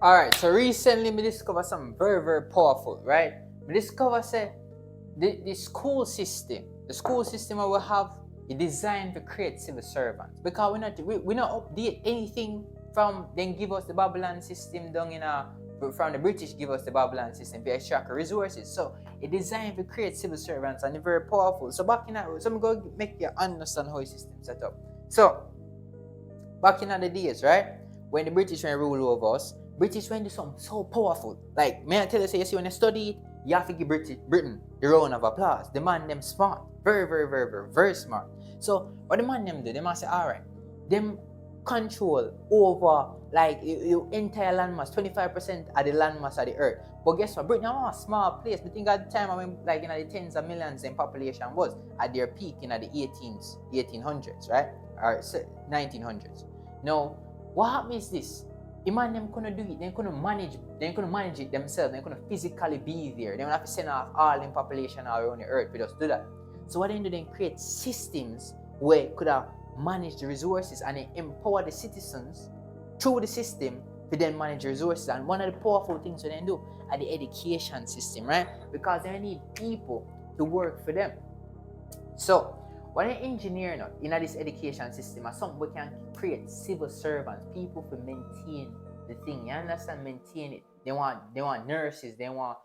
Alright, so recently me discover something very, very powerful, right? Me discover say the school system that we have is designed to create civil servants. Because we not update anything from then give us the Babylon system down in a from the British give us the Babylon system to extract resources. So it designed to create civil servants and it's very powerful. So back in that so I'm going to make you understand how the system set up. So back in the days, right? When the British were rule over us, British went to something so powerful. Like, may I tell you, say, you see, when you study it, you have to give Britain the round of applause. The man them smart. Very, very, very, very, very smart. So, what the man them do, they must say, alright, them control over, like, your entire landmass, 25% of the landmass of the earth. But guess what? Britain was a small place. But think at the time, I mean, like, the tens of millions in population was at their peak in the 1800s, right? Or 1900s. Now, what happens is this? The man them couldn't do it, they couldn't manage it themselves, they couldn't physically be there. They would have to send off all in population all around the earth to just do that. So what they do, they create systems where could have managed the resources and they empower the citizens through the system to then manage the resources. And one of the powerful things that they do are the education system, right? Because they need people to work for them. So what an engineer now in this education system is something we can create civil servants, people to maintain the thing. You understand? Maintain it. They want nurses, they want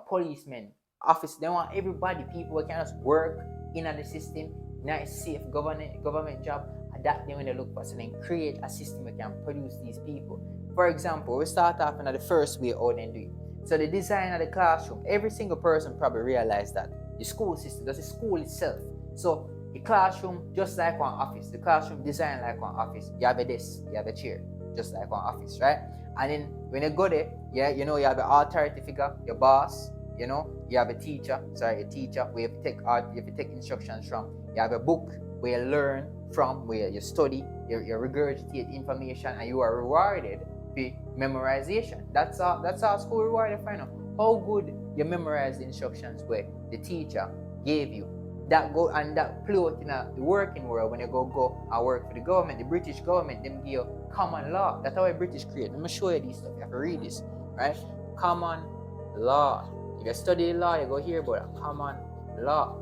policemen, office, they want everybody, people who can just work in the system, nice, safe government job, and that they when they look for. So then create a system that can produce these people. For example, we start off in the first way how they do it. So the design of the classroom, every single person probably realized that the school system, that's the school itself. So the classroom, just like one office, the classroom designed like one office. You have a desk, you have a chair, just like one office, right? And then when you go there, yeah, you know, you have an authority figure, your boss, you know, you have a teacher, where you have to take instructions from. You have a book where you learn from, where you study, you regurgitate information, and you are rewarded for memorization. That's how school rewarded for you. How good you memorize the instructions where the teacher gave you. That go and that play out in the working world when you go and work for the government, the British government, them give you common law. That's how the British create. Let me show you this stuff. You have to read this, right? Common law. If you study law, you go hear about common law.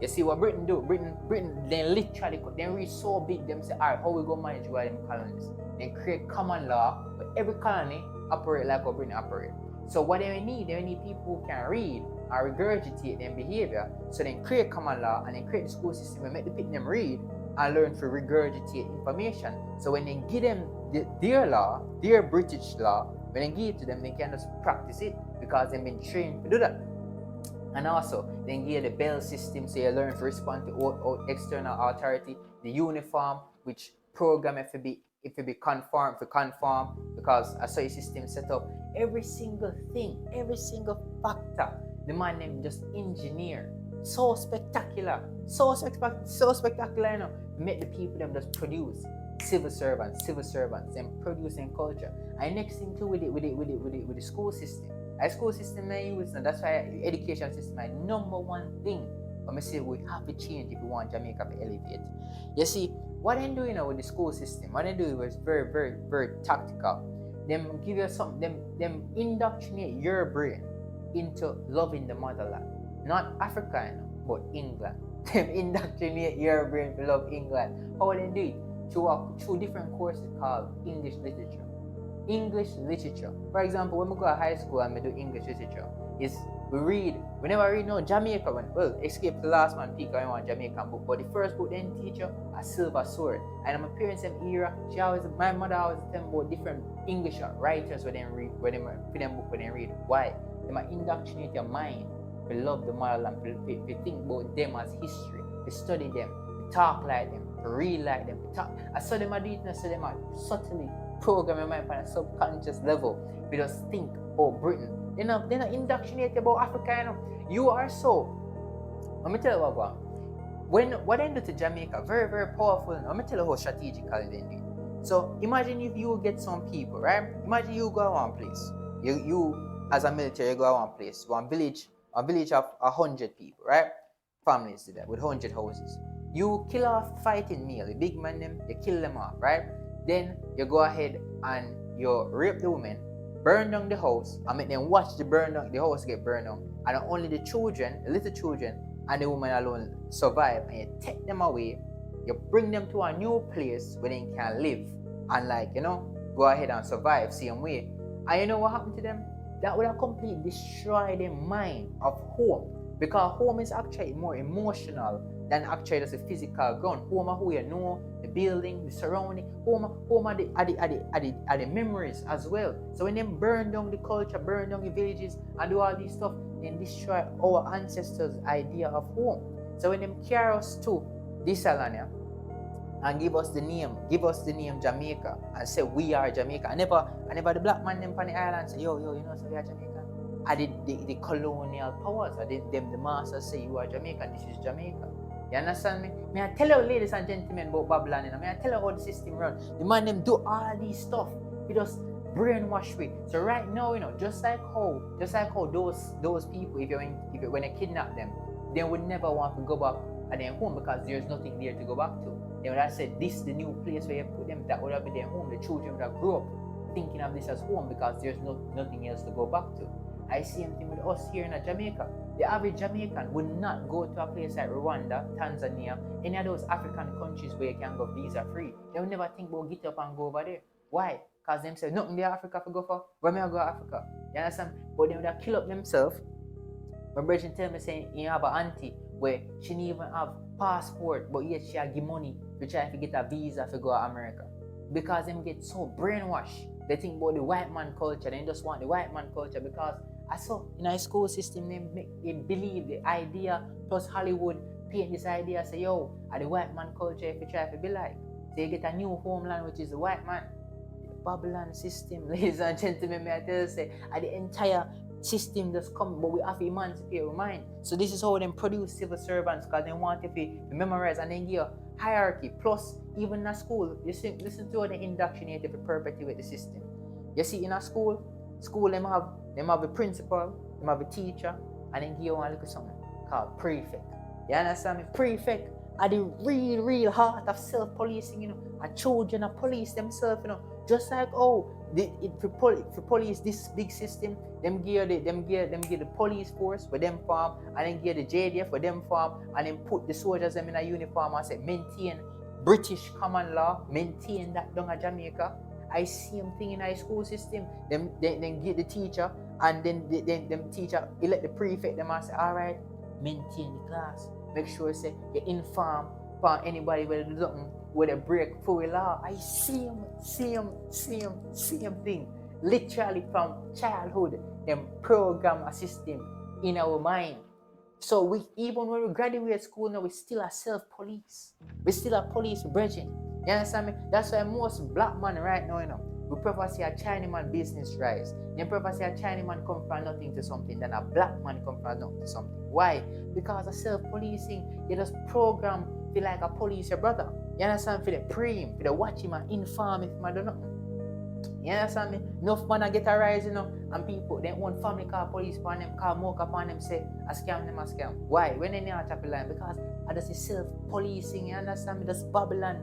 You see what Britain do? Britain, they literally reach so big. Them say, alright, how we go manage all them colonies? They create common law, but every colony operate like how Britain operate. So what they need people who can read and regurgitate their behavior. So then create common law and then create the school system and make the people them read and learn to regurgitate information. So when they give them their law, their British law, when they give it to them, they can just practice it because they've been trained to do that. And also, they give the bell system so you learn to respond to external authority, the uniform, which program if it be conform because a certain system set up every single thing, every single factor. The man named just engineer. So spectacular, you know. Make the people them just produce civil servants, and producing culture. And next thing too with the school system. A school system I use, and that's why education system is number one thing. But I say we have to change if we want Jamaica to elevate. You see, what I'm doing now with the school system, what I do is very, very, very tactical. Them give you something, them indoctrinate your brain into loving the motherland. Not Africa, you know, but England. Them indoctrinate your brain to love England. How they do it? Through different courses called English literature. English literature. For example, when we go to high school and we do English literature, we never read no Jamaica one. Well, Escape the Last Man Peak, I want Jamaican book. But the first book then teach you a Silver Sword. And my parents them era, my mother always tell me about different English writers when they read, when they read. Why? They might indoctrinate your mind to love the motherland, to think about them as history, to study them, to talk like them, to read like them, to talk. I saw them do it and I saw them subtly program your mind on a subconscious level. We just think, oh, Britain. They're not indoctrinated about Africa, you know. You are so. Let me tell you what they do to Jamaica, very, very powerful. Let me tell you how strategically they do it. So imagine if you get some people, right? Imagine you go to one place. You as a military, you go to one place, one village of 100 people, right? Families do that with 100 houses. You kill off fighting male, the big man them, you kill them off, right? Then you go ahead and you rape the women burn down the house, and make them watch the house get burned down, and only the children, the little children, and the woman alone survive, and you take them away, you bring them to a new place where they can live, and go ahead and survive same way. And you know what happened to them? That would have completely destroyed the mind of home, because home is actually more emotional than actually just a physical ground. Home are who you know, the building, the surrounding. Home are the memories as well. So when they burn down the culture, burn down the villages, and do all these stuff, then destroy our ancestors' idea of home. So when they carry us to this land and give us the name Jamaica, and say we are Jamaica. I never the black man them on the island say, yo, so we are Jamaica. I did the colonial powers, I did them the masters say you are Jamaican, this is Jamaica. You understand me? May I tell you, ladies and gentlemen, about Babylon, may I tell you how the system run? The man them do all these stuff. He just brainwash we. So right now, just like how those people, when they kidnap them, they would never want to go back at their home because there's nothing there to go back to. They would have said, this is the new place where you put them, that would have been their home. The children would have grew up thinking of this as home because there's nothing else to go back to. I see anything with us here in Jamaica. The average Jamaican would not go to a place like Rwanda, Tanzania, any of those African countries where you can go visa free. They would never think about get up and go over there. Why? Because them say, nothing there Africa to go for. Where may I go to Africa? You understand? But they would have kill up themselves. My brother tell me saying you have an auntie where she didn't even have passport, but yet she give money to try to get a visa to go to America. Because them get so brainwashed. They think about the white man culture. They just want the white man culture because I saw in our school system they believe the idea plus Hollywood paint this idea say yo at the white man culture if you try to be like. So you get a new homeland which is the white man. The Babylon system, ladies and gentlemen, may I tell you say at the entire system just come, but we have to emancipate our mind. So this is how they produce civil servants because they want to memorize and then give hierarchy. Plus, even in a school, listen to how they indoctrinate to perpetuate the system. You see, in a school them have a principal, them have a teacher, and then give one little something called prefect. You understand me? Prefect are the real heart of self-policing, and children are police themselves, just like for police this big system, them give the police force for them form, and then give the JDF for them form, and then put the soldiers them in a uniform and say maintain British common law, maintain that down at Jamaica. I see them thing in our school system. Then get the teacher, and then them teacher elect the prefect. Them and say, all right, maintain the class. Make sure say you inform for anybody where they do something where they break full law. I see them thing. Literally from childhood, them program a system in our mind. So we even when we graduate school now, we still are self-police. We still are police brethren. You understand me? That's why most black men right now, we prefer to see a Chinese man business rise. They prefer to see a Chinese man come from nothing to something than a black man come from nothing to something. Why? Because of self-policing, you just program feel like a police your brother. You understand? For the pray him, for the watch him and inform if man do nothing. You understand me? Enough man get a rise, and people, they own family call police upon them, call mock upon them, say, a scam. Why? When they near a top line? Because I just self-policing, you understand me? Just Babylon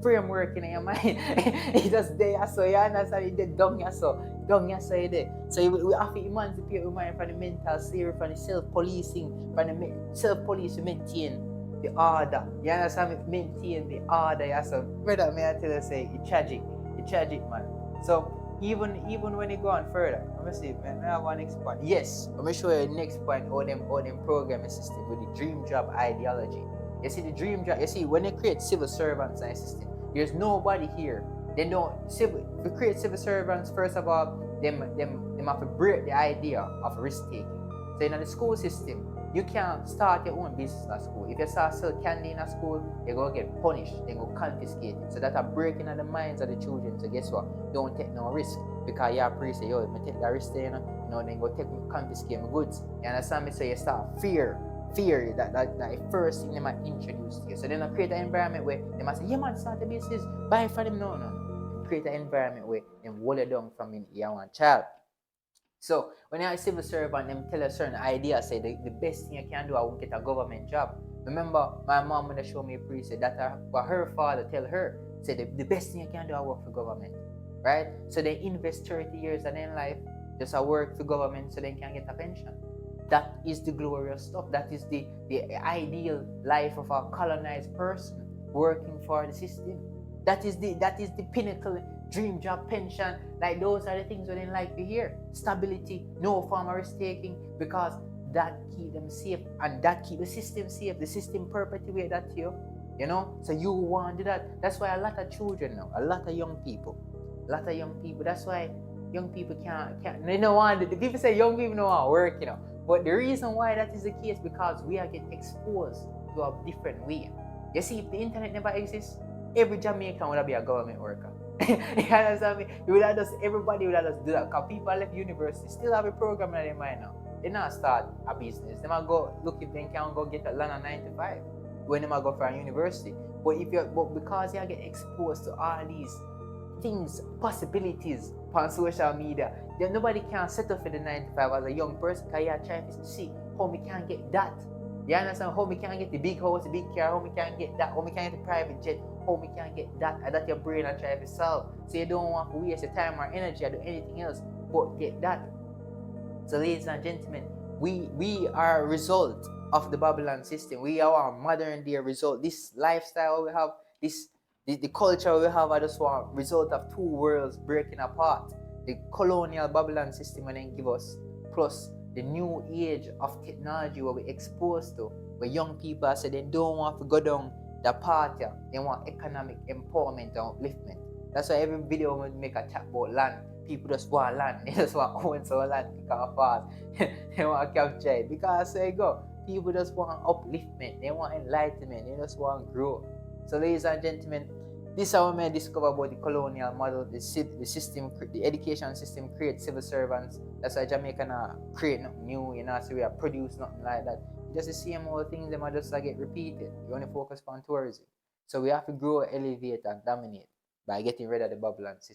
framework in your mind. It just there, so you understand it, they down here, so you there. So we have to emancipate our mind from the mental slavery, from the self-policing, from the self-police to maintain the order. You understand me? Maintain the order, yeah. So brother, may I tell you, say, it's tragic, man. So even when you go on further, let me see, man, I have one next point. Yes, let me show you the next point, all them programming system with the dream job ideology. You see the dream job, you see when they create civil servants in a system, there's nobody here. They don't to create civil servants, first of all, them have to break the idea of risk taking. So in the school system, you can't start your own business at school. If you start sell candy in a school, you're going to get punished. They're going to confiscate it. So that's a breaking of the minds of the children. So guess what? Don't take no risk. Because your priest say, yo, if I take that risk there, then go confiscate my goods. You understand me? So you start fear that first thing they might introduce to you. So then I create an environment where they might say, yeah man, start a business, buy from them. No. Create an environment where they hold it down from your one child. So when you're a civil servant, them tell a certain idea, say the best thing you can do, I won't get a government job. Remember, my mom when they show me a priest, said that what her father tell her, said the best thing you can do, I work for government. right? So they invest 30 years of their life just to work for government so they can get a pension. That is the glorious stuff. That is the ideal life of a colonized person working for the system. That is the pinnacle dream job pension. Like those are the things we didn't like to hear. Stability, no form of risk taking, because that keep them safe and that keep the system safe. The system perpetuate that to you. You know? So you want to do that. That's why a lot of children now, a lot of young people. That's why young people can't they don't want the people say young people don't want to work, you know. But the reason why that is the case because we are getting exposed to a different way. You see, if the internet never exists, every Jamaican would be a government worker. You understand me? You would have just everybody would have just do that. Because people left university still have a program in their mind now. They not start a business. They might go look if they can go get a land at 9 to 5 when they might go for a university. But because you get exposed to all these things, possibilities on social media, then nobody can settle for the 9 to 5 as a young person because you are trying to see how we can get that. You understand? How we can get the big house, the big car, how we can get that, how we can get the private jet, how we can get that, and that your brain and try to solve. So you don't want to waste your time or energy or do anything else but get that. So ladies and gentlemen, we are a result of the Babylon system. We are a modern day result. This lifestyle we have, the culture we have are just one result of two worlds breaking apart. The colonial Babylon system and then give us, plus the new age of technology where we exposed to, where young people say they don't want to go down the path, they want economic empowerment and upliftment. That's why every video we make a chat about land. People just want land. They just want own some land because fast. They want to capture it. Because there you go. People just want upliftment. They want enlightenment. They just want growth. So ladies and gentlemen, this is how we may discover about the colonial model, the system, the education system creates civil servants. That's why Jamaica not create nothing new, you know, so we are produce nothing like that. Just the same old things, they might just like get repeated. We only focus on tourism. So we have to grow, elevate, and dominate by getting rid of the Babylon system.